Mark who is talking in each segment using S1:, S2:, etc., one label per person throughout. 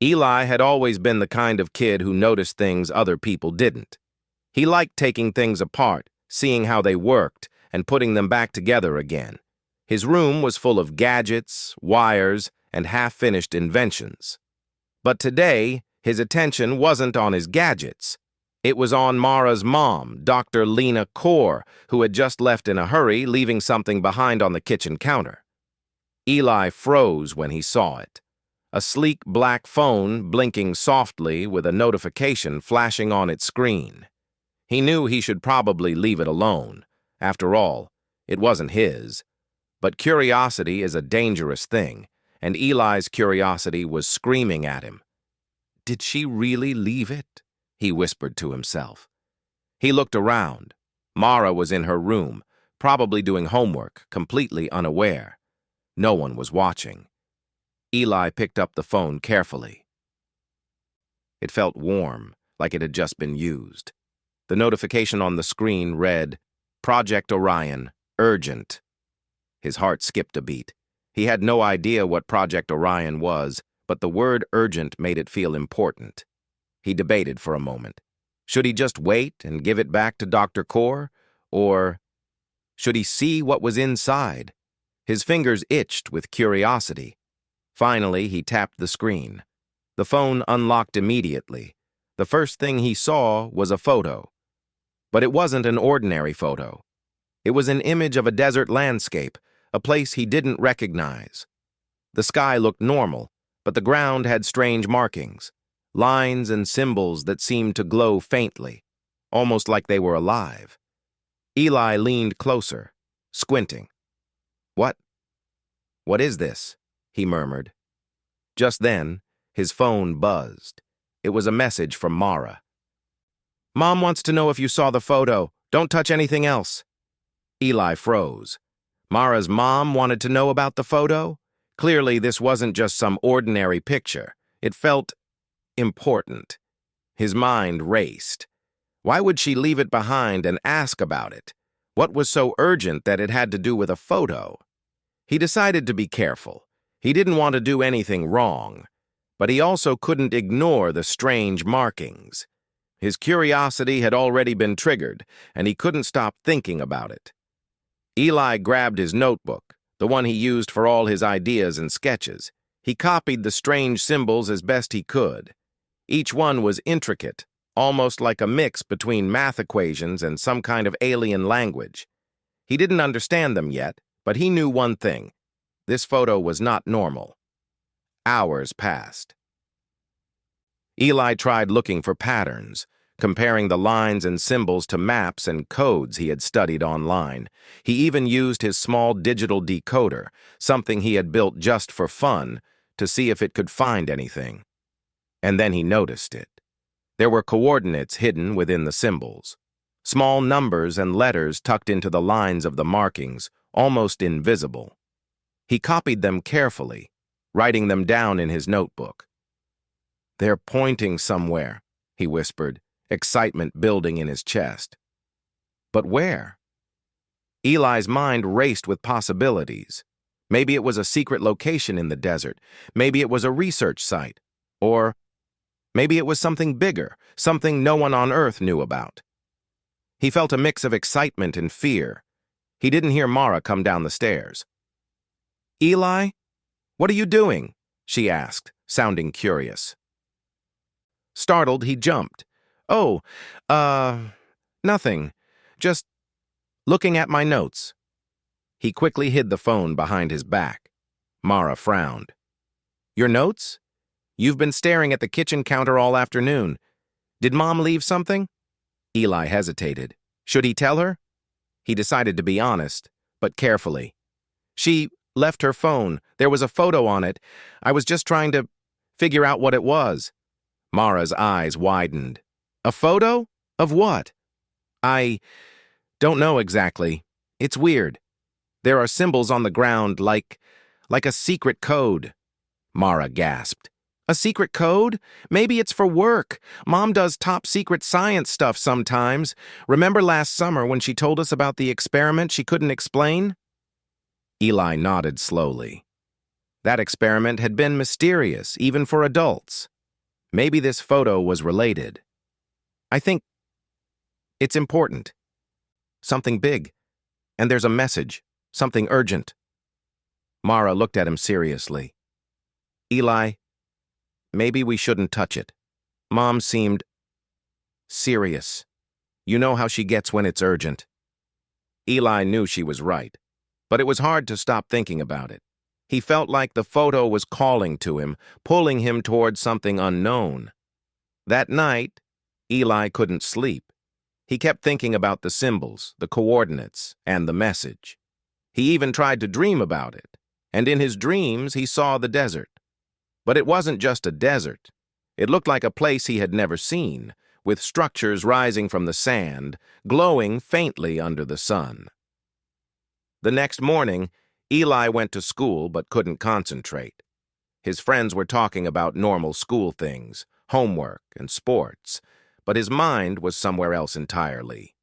S1: Eli had always been the kind of kid who noticed things other people didn't. He liked taking things apart, seeing how they worked, and putting them back together again. His room was full of gadgets, wires, and half-finished inventions. But today, his attention wasn't on his gadgets. It was on Mara's mom, Dr. Lena Kaur, who had just left in a hurry, leaving something behind on the kitchen counter. Eli froze when he saw it. A sleek black phone blinking softly with a notification flashing on its screen. He knew he should probably leave it alone. After all, it wasn't his. But curiosity is a dangerous thing, and Eli's curiosity was screaming at him. "Did she really leave it?" he whispered to himself. He looked around. Mara was in her room, probably doing homework, completely unaware. No one was watching. Eli picked up the phone carefully. It felt warm, like it had just been used. The notification on the screen read, "Project Orion, urgent." His heart skipped a beat. He had no idea what Project Orion was, but the word urgent made it feel important. He debated for a moment. Should he just wait and give it back to Dr. Kaur? Or should he see what was inside? His fingers itched with curiosity. Finally, he tapped the screen. The phone unlocked immediately. The first thing he saw was a photo. But it wasn't an ordinary photo. It was an image of a desert landscape, a place he didn't recognize. The sky looked normal, but the ground had strange markings, lines and symbols that seemed to glow faintly, almost like they were alive. Eli leaned closer, squinting. What is this?" he murmured. Just then, his phone buzzed. It was a message from Mara. "Mom wants to know if you saw the photo. Don't touch anything else." Eli froze. Mara's mom wanted to know about the photo? Clearly, this wasn't just some ordinary picture. It felt important. His mind raced. Why would she leave it behind and ask about it? What was so urgent that it had to do with a photo? He decided to be careful. He didn't want to do anything wrong, but he also couldn't ignore the strange markings. His curiosity had already been triggered, and he couldn't stop thinking about it. Eli grabbed his notebook, the one he used for all his ideas and sketches. He copied the strange symbols as best he could. Each one was intricate, almost like a mix between math equations and some kind of alien language. He didn't understand them yet, but he knew one thing. This photo was not normal. Hours passed. Eli tried looking for patterns, comparing the lines and symbols to maps and codes he had studied online. He even used his small digital decoder, something he had built just for fun, to see if it could find anything. And then he noticed it. There were coordinates hidden within the symbols. Small numbers and letters tucked into the lines of the markings, almost invisible. He copied them carefully, writing them down in his notebook. "They're pointing somewhere," he whispered, excitement building in his chest. But where? Eli's mind raced with possibilities. Maybe it was a secret location in the desert. Maybe it was a research site. Or maybe it was something bigger, something no one on Earth knew about. He felt a mix of excitement and fear. He didn't hear Mara come down the stairs. "Eli, what are you doing?" she asked, sounding curious. Startled, he jumped. "Oh, nothing. Just looking at my notes." He quickly hid the phone behind his back. Mara frowned. "Your notes? You've been staring at the kitchen counter all afternoon. Did Mom leave something?" Eli hesitated. Should he tell her? He decided to be honest, but carefully. "She left her phone. There was a photo on it. I was just trying to figure out what it was." Mara's eyes widened. "A photo? Of what?" "I don't know exactly. It's weird. There are symbols on the ground like a secret code." Mara gasped. "A secret code? Maybe it's for work. Mom does top-secret science stuff sometimes. Remember last summer when she told us about the experiment she couldn't explain?" Eli nodded slowly. That experiment had been mysterious, even for adults. Maybe this photo was related. I think it's important. Something big. And there's a message. Something urgent. Mara looked at him seriously. Eli, maybe we shouldn't touch it. Mom seemed serious. You know how she gets when it's urgent. Eli knew she was right, but it was hard to stop thinking about it. He felt like the photo was calling to him, pulling him toward something unknown. That night, Eli couldn't sleep. He kept thinking about the symbols, the coordinates, and the message. He even tried to dream about it, and in his dreams he saw the desert. But it wasn't just a desert. It looked like a place he had never seen, with structures rising from the sand, glowing faintly under the sun. The next morning, Eli went to school but couldn't concentrate. His friends were talking about normal school things, homework and sports, but his mind was somewhere else entirely.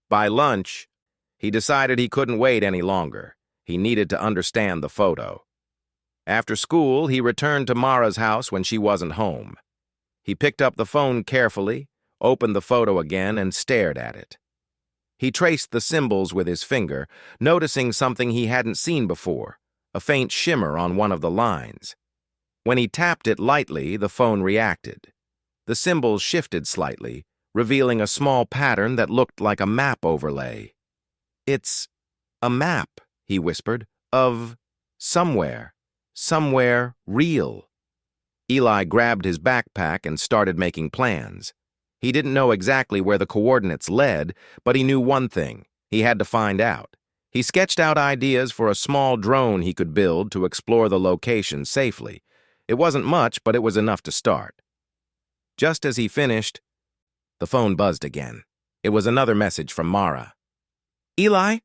S1: By lunch, he decided he couldn't wait any longer. He needed to understand the photo. After school, he returned to Mara's house when she wasn't home. He picked up the phone carefully, opened the photo again, and stared at it. He traced the symbols with his finger, noticing something he hadn't seen before, a faint shimmer on one of the lines. When he tapped it lightly, the phone reacted. The symbols shifted slightly, revealing a small pattern that looked like a map overlay. It's a map, he whispered, of somewhere real. Eli grabbed his backpack and started making plans. He didn't know exactly where the coordinates led, but he knew one thing. He had to find out. He sketched out ideas for a small drone he could build to explore the location safely. It wasn't much, but it was enough to start. Just as he finished, the phone buzzed again. It was another message from Mara. Eli,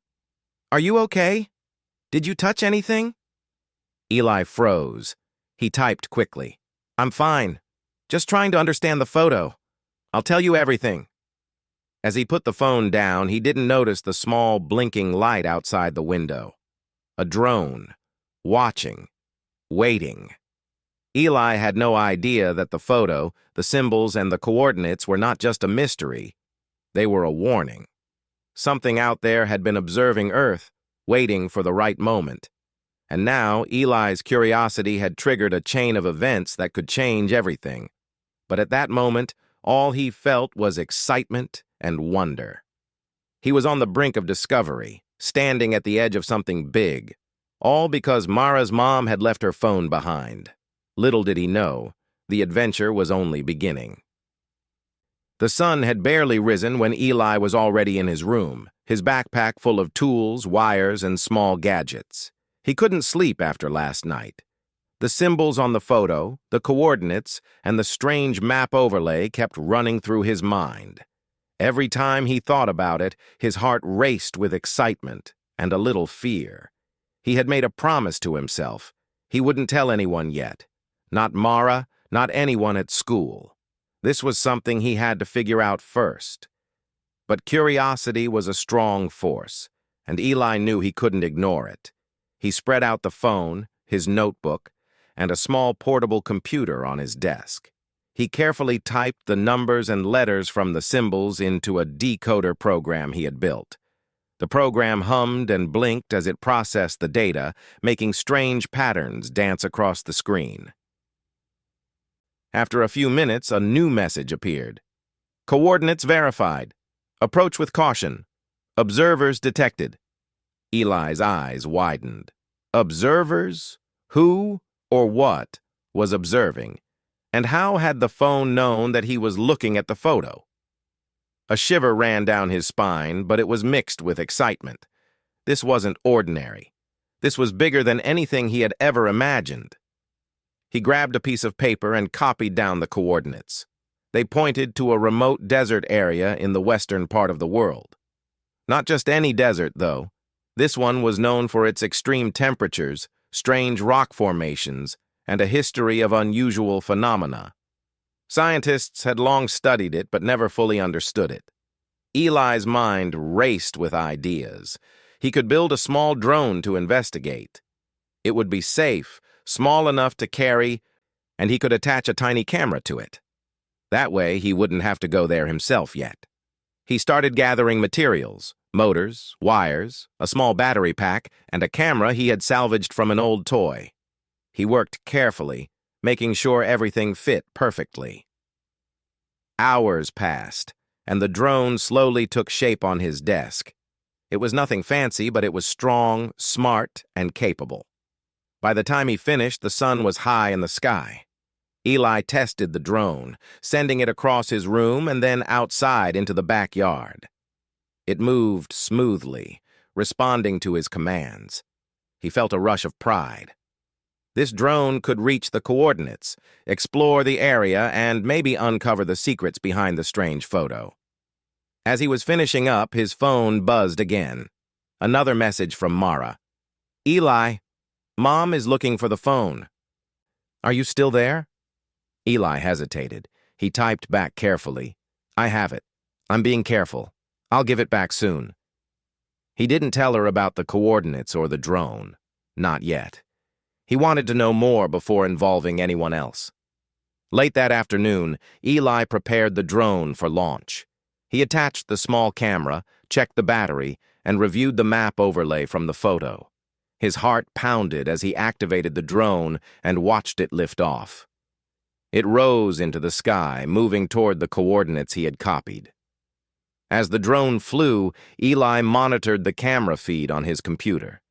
S1: are you okay? Did you touch anything? Eli froze. He typed quickly. I'm fine. Just trying to understand the photo. I'll tell you everything. As he put the phone down, he didn't notice the small blinking light outside the window. A drone. Watching. Waiting. Eli had no idea that the photo, the symbols, and the coordinates were not just a mystery. They were a warning. Something out there had been observing Earth, waiting for the right moment. And now Eli's curiosity had triggered a chain of events that could change everything. But at that moment, all he felt was excitement and wonder. He was on the brink of discovery, standing at the edge of something big, all because Mara's mom had left her phone behind. Little did he know, the adventure was only beginning. The sun had barely risen when Eli was already in his room, his backpack full of tools, wires, and small gadgets. He couldn't sleep after last night. The symbols on the photo, the coordinates, and the strange map overlay kept running through his mind. Every time he thought about it, his heart raced with excitement and a little fear. He had made a promise to himself. He wouldn't tell anyone yet. Not Mara, not anyone at school. This was something he had to figure out first. But curiosity was a strong force, and Eli knew he couldn't ignore it. He spread out the phone, his notebook, and a small portable computer on his desk. He carefully typed the numbers and letters from the symbols into a decoder program he had built. The program hummed and blinked as it processed the data, making strange patterns dance across the screen. After a few minutes, a new message appeared. Coordinates verified. Approach with caution. Observers detected. Eli's eyes widened. Observers? Who or what was observing? And how had the phone known that he was looking at the photo? A shiver ran down his spine, but it was mixed with excitement. This wasn't ordinary. This was bigger than anything he had ever imagined. He grabbed a piece of paper and copied down the coordinates. They pointed to a remote desert area in the western part of the world. Not just any desert, though. This one was known for its extreme temperatures, strange rock formations, and a history of unusual phenomena. Scientists had long studied it but never fully understood it. Eli's mind raced with ideas. He could build a small drone to investigate. It would be safe, small enough to carry, and he could attach a tiny camera to it. That way, he wouldn't have to go there himself yet. He started gathering materials, motors, wires, a small battery pack, and a camera he had salvaged from an old toy. He worked carefully, making sure everything fit perfectly. Hours passed, and the drone slowly took shape on his desk. It was nothing fancy, but it was strong, smart, and capable. By the time he finished, the sun was high in the sky. Eli tested the drone, sending it across his room and then outside into the backyard. It moved smoothly, responding to his commands. He felt a rush of pride. This drone could reach the coordinates, explore the area, and maybe uncover the secrets behind the strange photo. As he was finishing up, his phone buzzed again. Another message from Mara. "Eli, Mom is looking for the phone. Are you still there?" Eli hesitated. He typed back carefully. "I have it. I'm being careful. I'll give it back soon." He didn't tell her about the coordinates or the drone. Not yet. He wanted to know more before involving anyone else. Late that afternoon, Eli prepared the drone for launch. He attached the small camera, checked the battery, and reviewed the map overlay from the photo. His heart pounded as he activated the drone and watched it lift off. It rose into the sky, moving toward the coordinates he had copied. As the drone flew, Eli monitored the camera feed on his computer.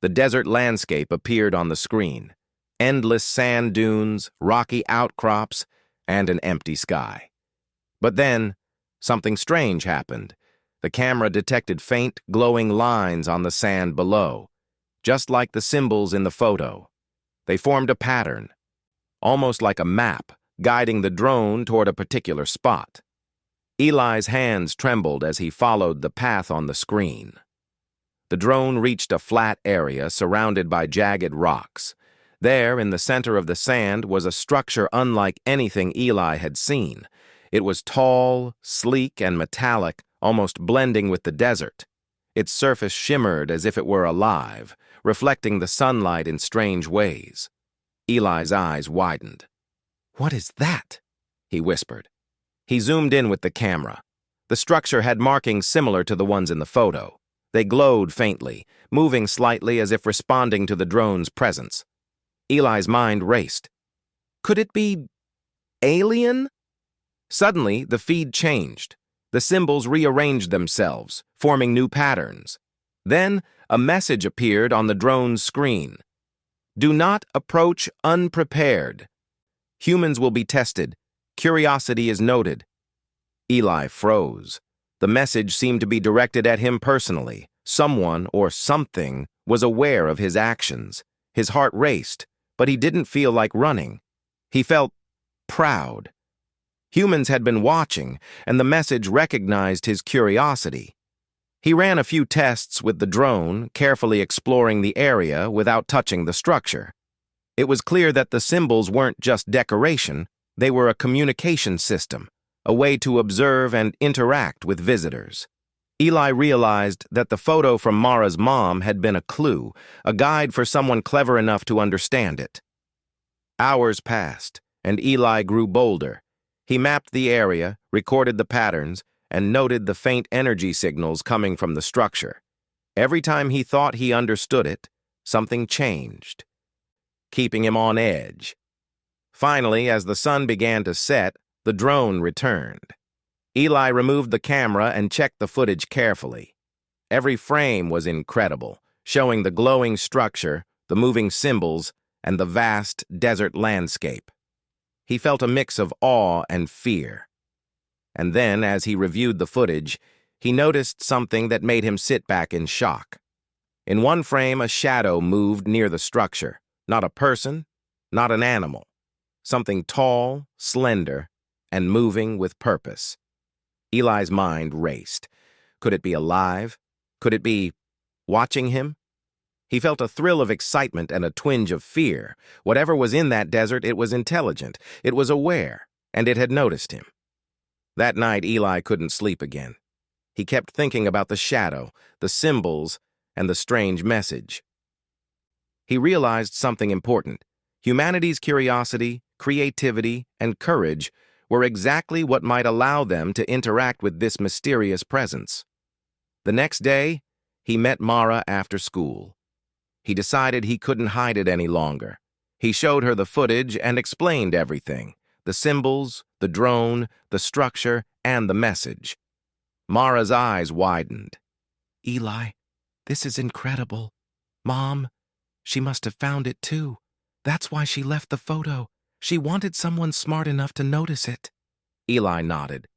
S1: The desert landscape appeared on the screen. Endless sand dunes, rocky outcrops, and an empty sky. But then, something strange happened. The camera detected faint, glowing lines on the sand below, just like the symbols in the photo. They formed a pattern, almost like a map, guiding the drone toward a particular spot. Eli's hands trembled as he followed the path on the screen. The drone reached a flat area surrounded by jagged rocks. There, in the center of the sand, was a structure unlike anything Eli had seen. It was tall, sleek, and metallic, almost blending with the desert. Its surface shimmered as if it were alive, reflecting the sunlight in strange ways. Eli's eyes widened. "What is that?" he whispered. He zoomed in with the camera. The structure had markings similar to the ones in the photo. They glowed faintly, moving slightly as if responding to the drone's presence. Eli's mind raced. Could it be alien? Suddenly, the feed changed. The symbols rearranged themselves, forming new patterns. Then, a message appeared on the drone's screen. "Do not approach unprepared. Humans will be tested. Curiosity is noted." Eli froze. The message seemed to be directed at him personally. Someone or something was aware of his actions. His heart raced, but he didn't feel like running. He felt proud. Humans had been watching, and the message recognized his curiosity. He ran a few tests with the drone, carefully exploring the area without touching the structure. It was clear that the symbols weren't just decoration, they were a communication system, a way to observe and interact with visitors. Eli realized that the photo from Mara's mom had been a clue, a guide for someone clever enough to understand it. Hours passed, and Eli grew bolder. He mapped the area, recorded the patterns, and noted the faint energy signals coming from the structure. Every time he thought he understood it, something changed, keeping him on edge. Finally, as the sun began to set, the drone returned. Eli removed the camera and checked the footage carefully. Every frame was incredible, showing the glowing structure, the moving symbols, and the vast desert landscape. He felt a mix of awe and fear. And then, as he reviewed the footage, he noticed something that made him sit back in shock. In one frame, a shadow moved near the structure. Not a person, not an animal. Something tall, slender, and moving with purpose. Eli's mind raced. Could it be alive? Could it be watching him? He felt a thrill of excitement and a twinge of fear. Whatever was in that desert, it was intelligent, it was aware, and it had noticed him. That night, Eli couldn't sleep again. He kept thinking about the shadow, the symbols, and the strange message. he realized something important. Humanity's curiosity, creativity, and courage were exactly what might allow them to interact with this mysterious presence. The next day, he met Mara after school. He decided he couldn't hide it any longer. He showed her the footage and explained everything: the symbols, the drone, the structure, and the message. Mara's eyes widened. "Eli, this is incredible. Mom, she must have found it too. That's why she left the photo. She wanted someone smart enough to notice it." Eli nodded.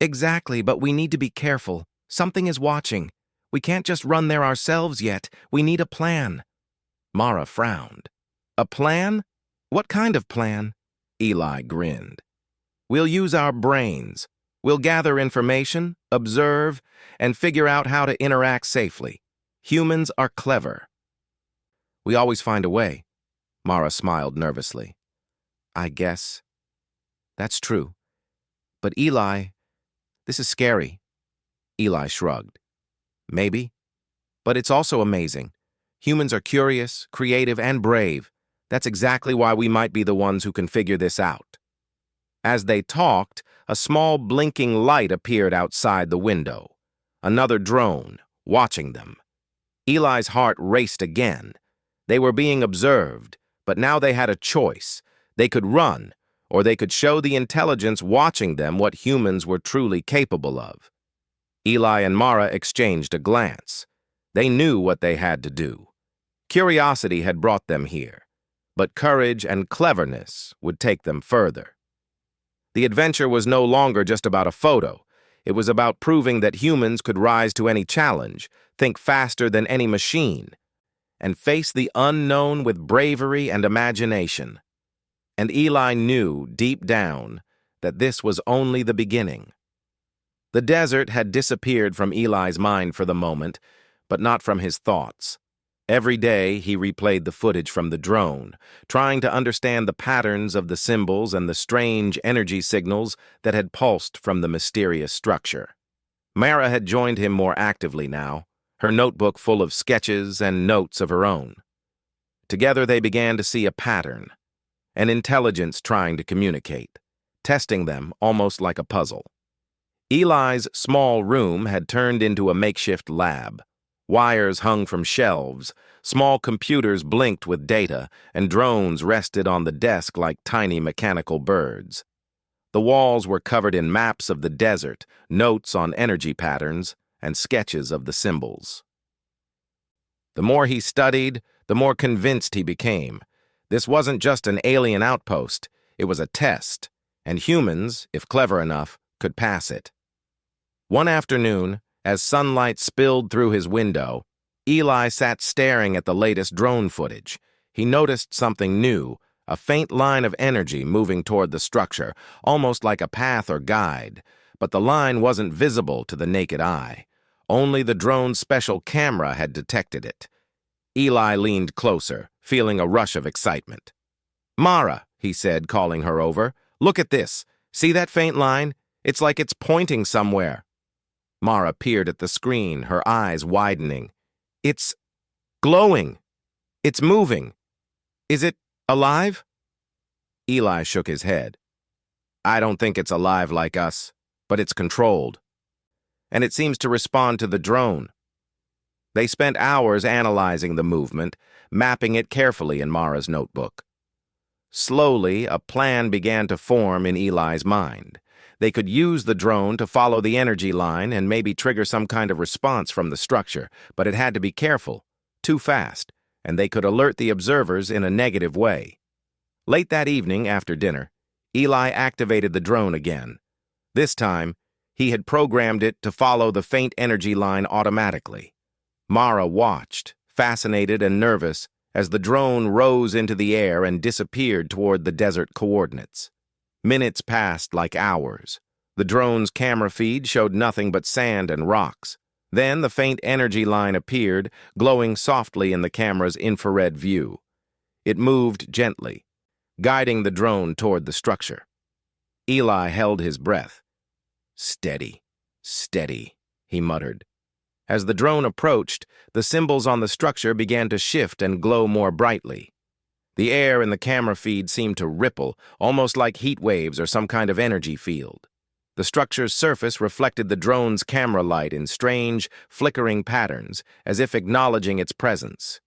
S1: "Exactly, but we need to be careful. Something is watching. We can't just run there ourselves yet. We need a plan." Mara frowned. "A plan? What kind of plan?" Eli grinned. "We'll use our brains. We'll gather information, observe, and figure out how to interact safely. Humans are clever." "We always find a way." Mara smiled nervously. "I guess. That's true. But Eli, this is scary." Eli shrugged. "Maybe. But it's also amazing. Humans are curious, creative, and brave. That's exactly why we might be the ones who can figure this out." As they talked, a small blinking light appeared outside the window. Another drone, watching them. Eli's heart raced again. They were being observed, but now they had a choice. They could run, or they could show the intelligence watching them what humans were truly capable of. Eli and Mara exchanged a glance. They knew what they had to do. Curiosity had brought them here, but courage and cleverness would take them further. The adventure was no longer just about a photo. It was about proving that humans could rise to any challenge, think faster than any machine, and face the unknown with bravery and imagination. And Eli knew, deep down, that this was only the beginning. The desert had disappeared from Eli's mind for the moment, but not from his thoughts. Every day, he replayed the footage from the drone, trying to understand the patterns of the symbols and the strange energy signals that had pulsed from the mysterious structure. Mara had joined him more actively now, her notebook full of sketches and notes of her own. Together, they began to see a pattern, an intelligence trying to communicate, testing them almost like a puzzle. Eli's small room had turned into a makeshift lab. Wires hung from shelves, small computers blinked with data, and drones rested on the desk like tiny mechanical birds. The walls were covered in maps of the desert, notes on energy patterns, and sketches of the symbols. The more he studied, the more convinced he became. This wasn't just an alien outpost, it was a test, and humans, if clever enough, could pass it. One afternoon, as sunlight spilled through his window, Eli sat staring at the latest drone footage. He noticed something new, a faint line of energy moving toward the structure, almost like a path or guide. But the line wasn't visible to the naked eye. Only the drone's special camera had detected it. Eli leaned closer, feeling a rush of excitement. "Mara," he said, calling her over, "look at this. See that faint line? It's like it's pointing somewhere." Mara peered at the screen, her eyes widening. "It's glowing. It's moving. Is it alive?" Eli shook his head. "I don't think it's alive like us, but it's controlled. And it seems to respond to the drone." They spent hours analyzing the movement, mapping it carefully in Mara's notebook. Slowly, a plan began to form in Eli's mind. They could use the drone to follow the energy line and maybe trigger some kind of response from the structure, but it had to be careful, too fast, and they could alert the observers in a negative way. Late that evening, after dinner, Eli activated the drone again. This time, he had programmed it to follow the faint energy line automatically. Mara watched, fascinated and nervous, as the drone rose into the air and disappeared toward the desert coordinates. Minutes passed like hours. The drone's camera feed showed nothing but sand and rocks. Then the faint energy line appeared, glowing softly in the camera's infrared view. It moved gently, guiding the drone toward the structure. Eli held his breath. "Steady, steady," he muttered. As the drone approached, the symbols on the structure began to shift and glow more brightly. The air in the camera feed seemed to ripple, almost like heat waves or some kind of energy field. The structure's surface reflected the drone's camera light in strange, flickering patterns, as if acknowledging its presence.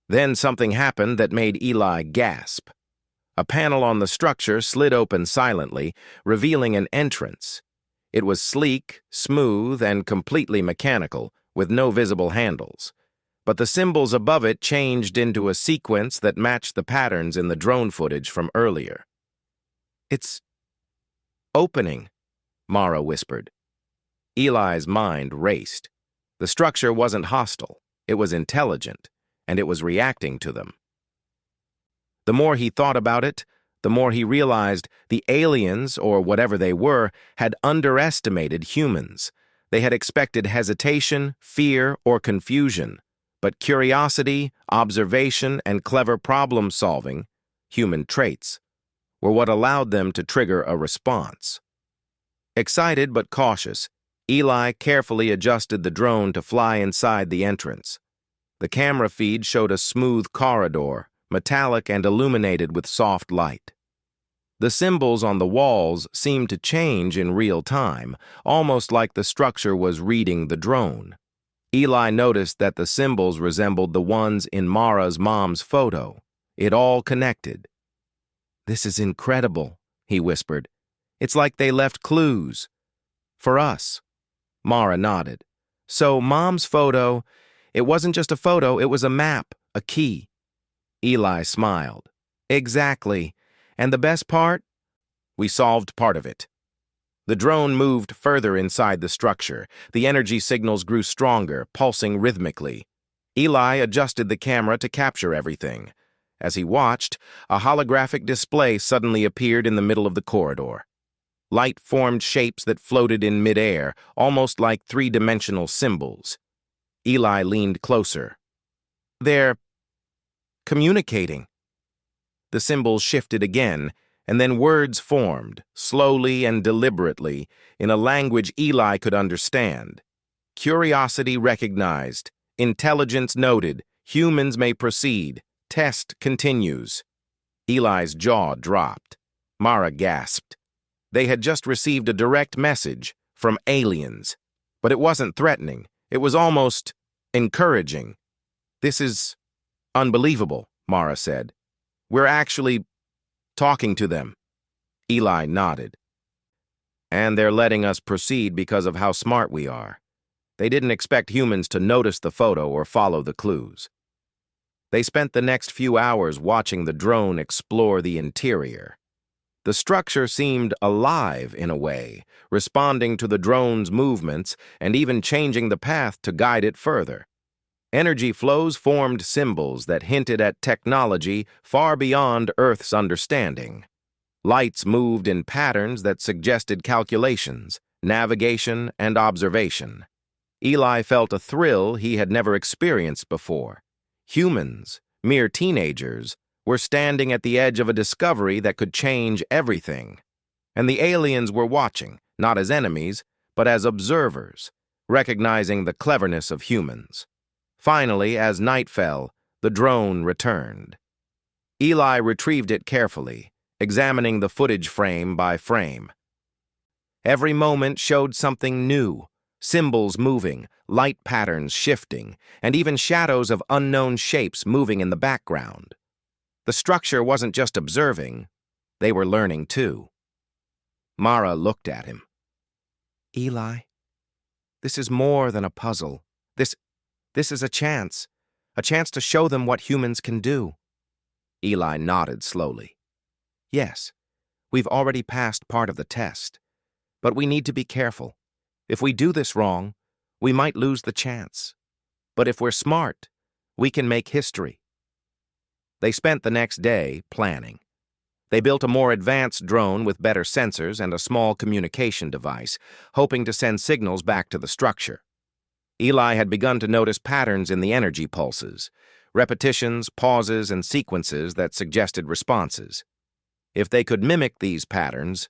S1: Then something happened that made Eli gasp. A panel on the structure slid open silently, revealing an entrance. It was sleek, smooth, and completely mechanical, with no visible handles. But the symbols above it changed into a sequence that matched the patterns in the drone footage from earlier. "It's opening," Mara whispered. Eli's mind raced. The structure wasn't hostile. It was intelligent, and it was reacting to them. The more he thought about it, the more he realized the aliens, or whatever they were, had underestimated humans. They had expected hesitation, fear, or confusion. But curiosity, observation, and clever problem-solving, human traits, were what allowed them to trigger a response. Excited but cautious, Eli carefully adjusted the drone to fly inside the entrance. The camera feed showed a smooth corridor, metallic and illuminated with soft light. The symbols on the walls seemed to change in real time, almost like the structure was reading the drone. Eli noticed that the symbols resembled the ones in Mara's mom's photo. It all connected. "This is incredible," he whispered. "It's like they left clues. For us." Mara nodded. "So Mom's photo, it wasn't just a photo, it was a map, a key." Eli smiled. "Exactly. And the best part? We solved part of it." The drone moved further inside the structure. The energy signals grew stronger, pulsing rhythmically. Eli adjusted the camera to capture everything. As he watched, a holographic display suddenly appeared in the middle of the corridor. Light formed shapes that floated in midair, almost like three-dimensional symbols. Eli leaned closer. "They're communicating." The symbols shifted again, and then words formed, slowly and deliberately, in a language Eli could understand. "Curiosity recognized. Intelligence noted. Humans may proceed. Test continues." Eli's jaw dropped. Mara gasped. They had just received a direct message from aliens. But it wasn't threatening. It was almost encouraging. "This is unbelievable," Mara said. "We're actually talking to them." Eli nodded. "And they're letting us proceed because of how smart we are. They didn't expect humans to notice the photo or follow the clues." They spent the next few hours watching the drone explore the interior. The structure seemed alive in a way, responding to the drone's movements and even changing the path to guide it further. Energy flows formed symbols that hinted at technology far beyond Earth's understanding. Lights moved in patterns that suggested calculations, navigation, and observation. Eli felt a thrill he had never experienced before. Humans, mere teenagers, were standing at the edge of a discovery that could change everything. And the aliens were watching, not as enemies, but as observers, recognizing the cleverness of humans. Finally, as night fell, the drone returned. Eli retrieved it carefully, examining the footage frame by frame. Every moment showed something new, symbols moving, light patterns shifting, and even shadows of unknown shapes moving in the background. The structure wasn't just observing, they were learning too. Mara looked at him. "Eli, this is more than a puzzle. This is a chance to show them what humans can do." Eli nodded slowly. "Yes, we've already passed part of the test, but we need to be careful. If we do this wrong, we might lose the chance. But if we're smart, we can make history." They spent the next day planning. They built a more advanced drone with better sensors and a small communication device, hoping to send signals back to the structure. Eli had begun to notice patterns in the energy pulses, repetitions, pauses, and sequences that suggested responses. If they could mimic these patterns,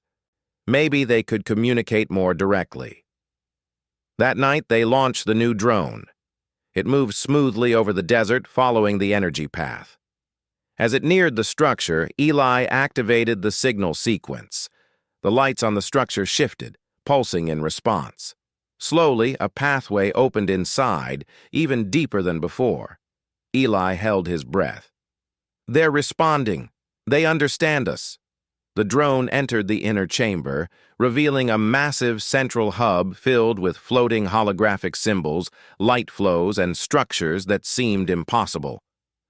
S1: maybe they could communicate more directly. That night, they launched the new drone. It moved smoothly over the desert, following the energy path. As it neared the structure, Eli activated the signal sequence. The lights on the structure shifted, pulsing in response. Slowly, a pathway opened inside, even deeper than before. Eli held his breath. They're responding. They understand us. The drone entered the inner chamber, revealing a massive central hub filled with floating holographic symbols, light flows, and structures that seemed impossible.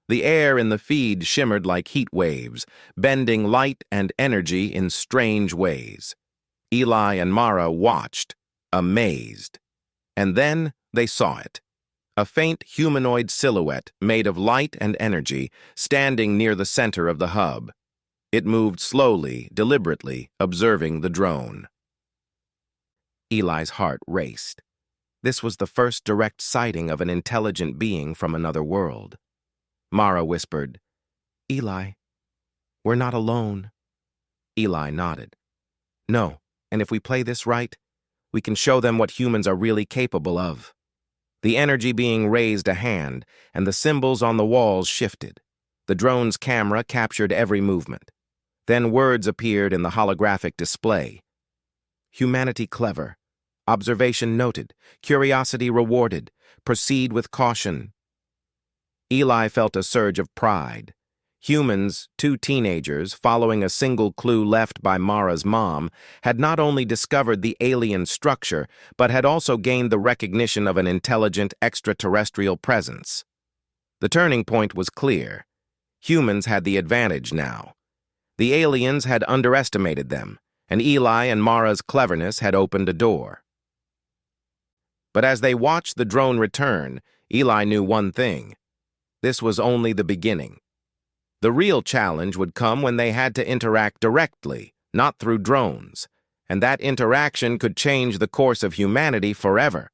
S1: The air in the feed shimmered like heat waves, bending light and energy in strange ways. Eli and Mara watched, amazed. And then they saw it. A faint humanoid silhouette made of light and energy, standing near the center of the hub. It moved slowly, deliberately, observing the drone. Eli's heart raced. This was the first direct sighting of an intelligent being from another world. Mara whispered, "Eli, we're not alone." Eli nodded. "No, and if we play this right, we can show them what humans are really capable of." The energy being raised a hand, and the symbols on the walls shifted. The drone's camera captured every movement. Then words appeared in the holographic display. Humanity clever. Observation noted. Curiosity rewarded. Proceed with caution. Eli felt a surge of pride. Humans, two teenagers, following a single clue left by Mara's mom, had not only discovered the alien structure, but had also gained the recognition of an intelligent extraterrestrial presence. The turning point was clear. Humans had the advantage now. The aliens had underestimated them, and Eli and Mara's cleverness had opened a door. But as they watched the drone return, Eli knew one thing. This was only the beginning. The real challenge would come when they had to interact directly, not through drones, and that interaction could change the course of humanity forever.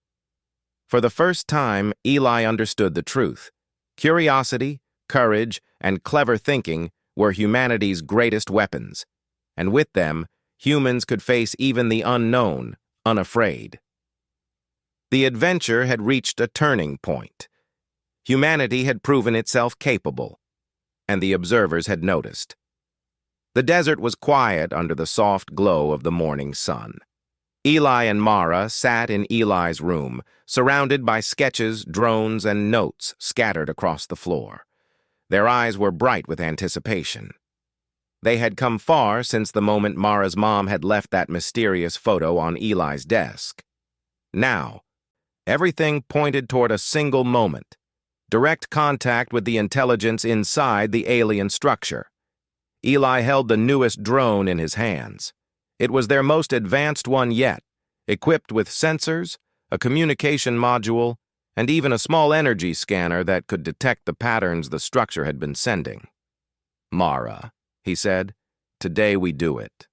S1: For the first time, Eli understood the truth. Curiosity, courage, and clever thinking were humanity's greatest weapons, and with them, humans could face even the unknown, unafraid. The adventure had reached a turning point. Humanity had proven itself capable, and the observers had noticed. The desert was quiet under the soft glow of the morning sun. Eli and Mara sat in Eli's room, surrounded by sketches, drones, and notes scattered across the floor. Their eyes were bright with anticipation. They had come far since the moment Mara's mom had left that mysterious photo on Eli's desk. Now, everything pointed toward a single moment: direct contact with the intelligence inside the alien structure. Eli held the newest drone in his hands. It was their most advanced one yet, equipped with sensors, a communication module, and even a small energy scanner that could detect the patterns the structure had been sending. "Mara," he said, "today we do it.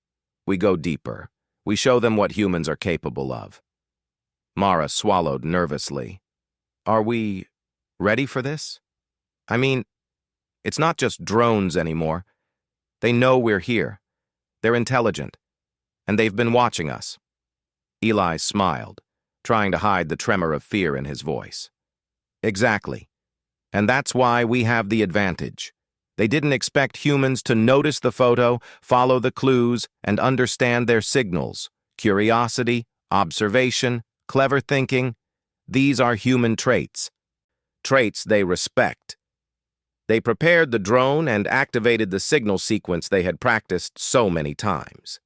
S1: We go deeper. We show them what humans are capable of." Mara swallowed nervously. "Are we ready for this? I mean, it's not just drones anymore. They know we're here. They're intelligent, and they've been watching us." Eli smiled, trying to hide the tremor of fear in his voice. "Exactly. And that's why we have the advantage. They didn't expect humans to notice the photo, follow the clues, and understand their signals. Curiosity, observation, clever thinking, these are human traits. Traits they respect. They prepared the drone and activated the signal sequence they had practiced so many times.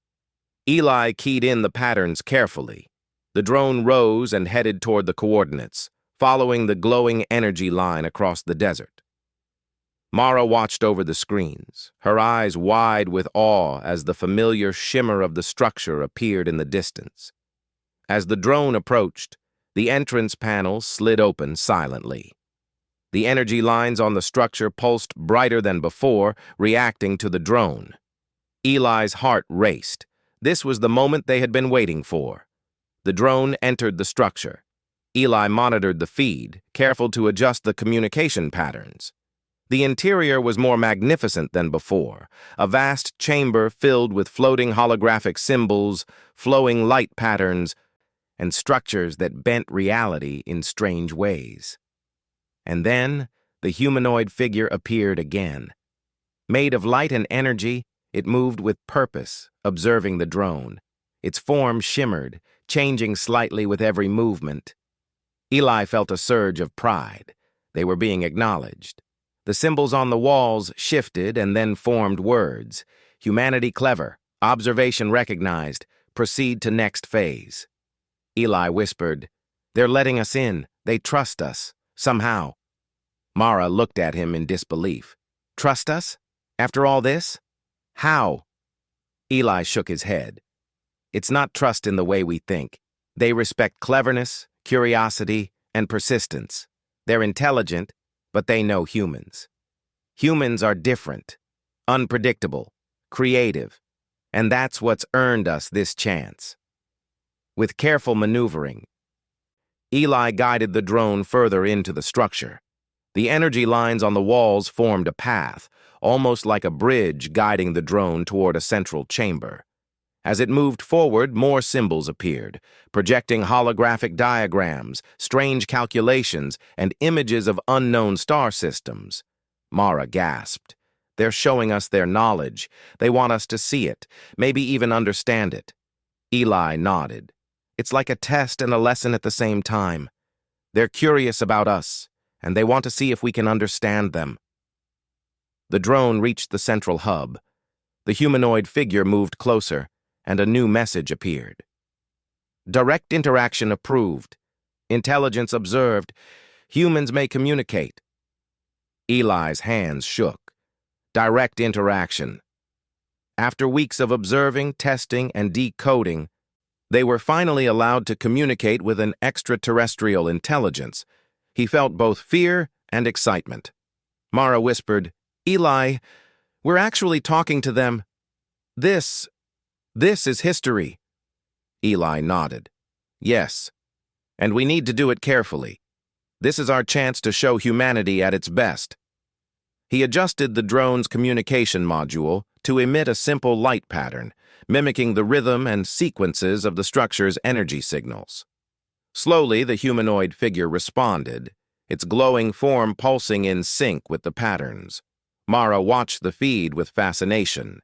S1: Eli keyed in the patterns carefully. The drone rose and headed toward the coordinates, following the glowing energy line across the desert. Mara watched over the screens, her eyes wide with awe as the familiar shimmer of the structure appeared in the distance. As the drone approached, the entrance panel slid open silently. The energy lines on the structure pulsed brighter than before, reacting to the drone. Eli's heart raced. This was the moment they had been waiting for. The drone entered the structure. Eli monitored the feed, careful to adjust the communication patterns. The interior was more magnificent than before, a vast chamber filled with floating holographic symbols, flowing light patterns, and structures that bent reality in strange ways. And then the humanoid figure appeared again. Made of light and energy, it moved with purpose, observing the drone. Its form shimmered, changing slightly with every movement. Eli felt a surge of pride. They were being acknowledged. The symbols on the walls shifted and then formed words. Humanity clever, observation recognized, proceed to next phase. Eli whispered, "They're letting us in. They trust us. Somehow." Mara looked at him in disbelief. "Trust us? After all this? How?" Eli shook his head. "It's not trust in the way we think. They respect cleverness, curiosity, and persistence. They're intelligent, but they know humans. Humans are different, unpredictable, creative, and that's what's earned us this chance." With careful maneuvering, Eli guided the drone further into the structure. The energy lines on the walls formed a path, almost like a bridge guiding the drone toward a central chamber. As it moved forward, more symbols appeared, projecting holographic diagrams, strange calculations, and images of unknown star systems. Mara gasped. "They're showing us their knowledge. They want us to see it, maybe even understand it." Eli nodded. "It's like a test and a lesson at the same time. They're curious about us, and they want to see if we can understand them." The drone reached the central hub. The humanoid figure moved closer, and a new message appeared. "Direct interaction approved. Intelligence observed. Humans may communicate." Eli's hands shook. Direct interaction. After weeks of observing, testing, and decoding, they were finally allowed to communicate with an extraterrestrial intelligence. He felt both fear and excitement. Mara whispered, "Eli, we're actually talking to them. This is history." Eli nodded. "Yes, and we need to do it carefully. This is our chance to show humanity at its best." He adjusted the drone's communication module to emit a simple light pattern, mimicking the rhythm and sequences of the structure's energy signals. Slowly, the humanoid figure responded, its glowing form pulsing in sync with the patterns. Mara watched the feed with fascination.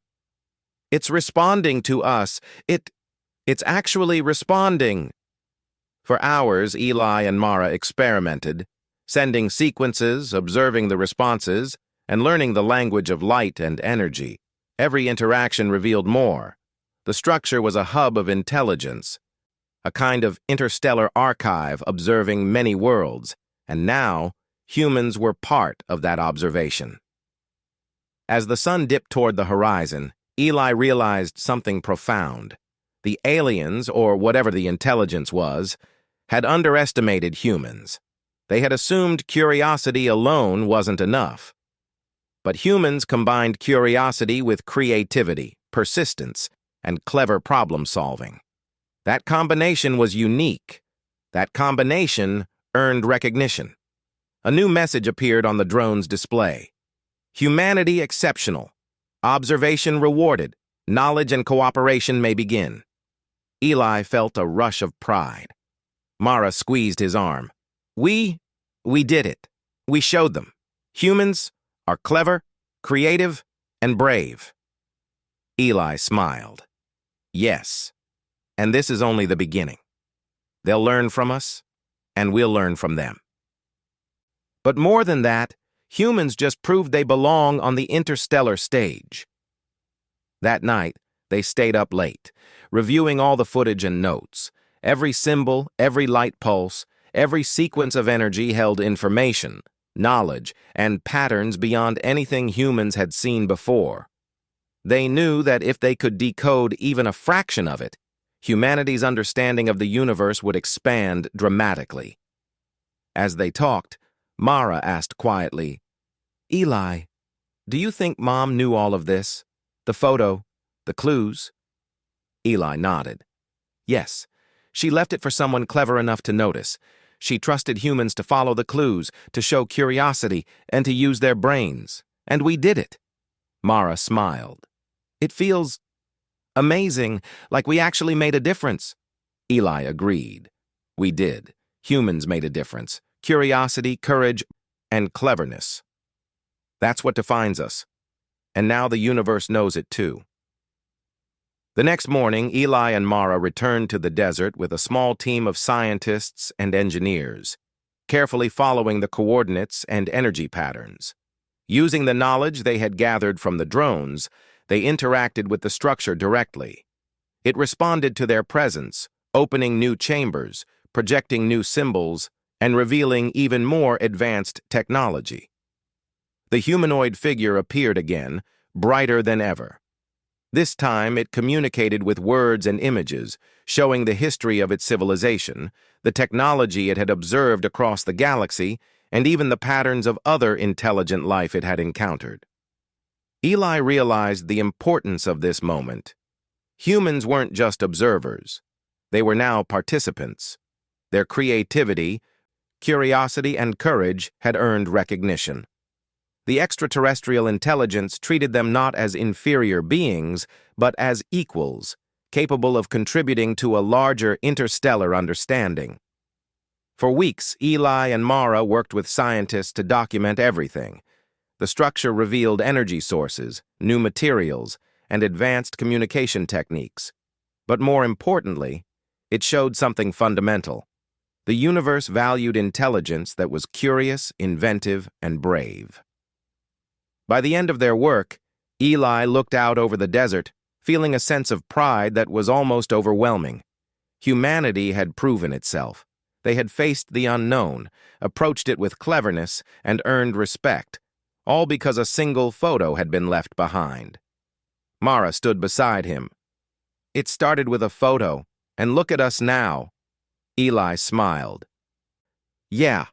S1: "It's responding to us. It's actually responding." For hours, Eli and Mara experimented, sending sequences, observing the responses, and learning the language of light and energy. Every interaction revealed more. The structure was a hub of intelligence, a kind of interstellar archive observing many worlds, and now humans were part of that observation. As the sun dipped toward the horizon, Eli realized something profound. The aliens, or whatever the intelligence was, had underestimated humans. They had assumed curiosity alone wasn't enough. But humans combined curiosity with creativity, persistence, and clever problem-solving. That combination was unique. That combination earned recognition. A new message appeared on the drone's display. "Humanity exceptional. Observation rewarded. Knowledge and cooperation may begin." Eli felt a rush of pride. Mara squeezed his arm. We did it. We showed them. Humans are clever, creative, and brave." Eli smiled. "Yes, and this is only the beginning. They'll learn from us, and we'll learn from them. But more than that, humans just proved they belong on the interstellar stage." That night, they stayed up late, reviewing all the footage and notes. Every symbol, every light pulse, every sequence of energy held information, knowledge, and patterns beyond anything humans had seen before. They knew that if they could decode even a fraction of it, humanity's understanding of the universe would expand dramatically. As they talked, Mara asked quietly, "Eli, do you think Mom knew all of this? The photo, the clues?" Eli nodded. "Yes, she left it for someone clever enough to notice. She trusted humans to follow the clues, to show curiosity, and to use their brains. And we did it." Mara smiled. "It feels amazing, like we actually made a difference." Eli agreed. We did. Humans made a difference. Curiosity, courage, and cleverness. That's what defines us. And now the universe knows it too. The next morning, Eli and Mara returned to the desert with a small team of scientists and engineers, carefully following the coordinates and energy patterns. Using the knowledge they had gathered from the drones, they interacted with the structure directly. It responded to their presence, opening new chambers, projecting new symbols, and revealing even more advanced technology. The humanoid figure appeared again, brighter than ever. This time it communicated with words and images, showing the history of its civilization, the technology it had observed across the galaxy, and even the patterns of other intelligent life it had encountered. Eli realized the importance of this moment. Humans weren't just observers. They were now participants. Their creativity, curiosity, and courage had earned recognition. The extraterrestrial intelligence treated them not as inferior beings, but as equals, capable of contributing to a larger interstellar understanding. For weeks, Eli and Mara worked with scientists to document everything. The structure revealed energy sources, new materials, and advanced communication techniques. But more importantly, it showed something fundamental. The universe valued intelligence that was curious, inventive, and brave. By the end of their work, Eli looked out over the desert, feeling a sense of pride that was almost overwhelming. Humanity had proven itself. They had faced the unknown, approached it with cleverness, and earned respect, all because a single photo had been left behind. Mara stood beside him. "It started with a photo, and look at us now." Eli smiled. "Yeah,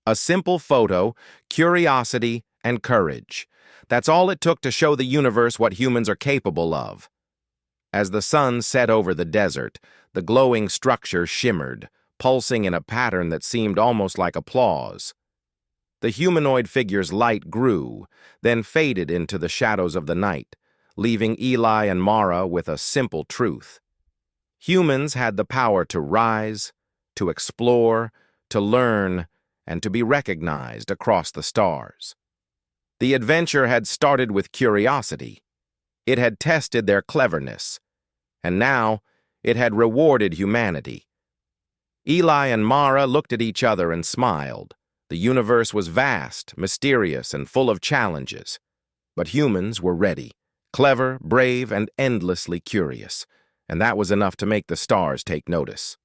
S1: a simple photo, curiosity, and courage. That's all it took to show the universe what humans are capable of." As the sun set over the desert, the glowing structure shimmered, pulsing in a pattern that seemed almost like applause. The humanoid figure's light grew, then faded into the shadows of the night, leaving Eli and Mara with a simple truth. Humans had the power to rise, to explore, to learn, and to be recognized across the stars. The adventure had started with curiosity. It had tested their cleverness, and now it had rewarded humanity. Eli and Mara looked at each other and smiled. The universe was vast, mysterious, and full of challenges. But humans were ready, clever, brave, and endlessly curious, and that was enough to make the stars take notice.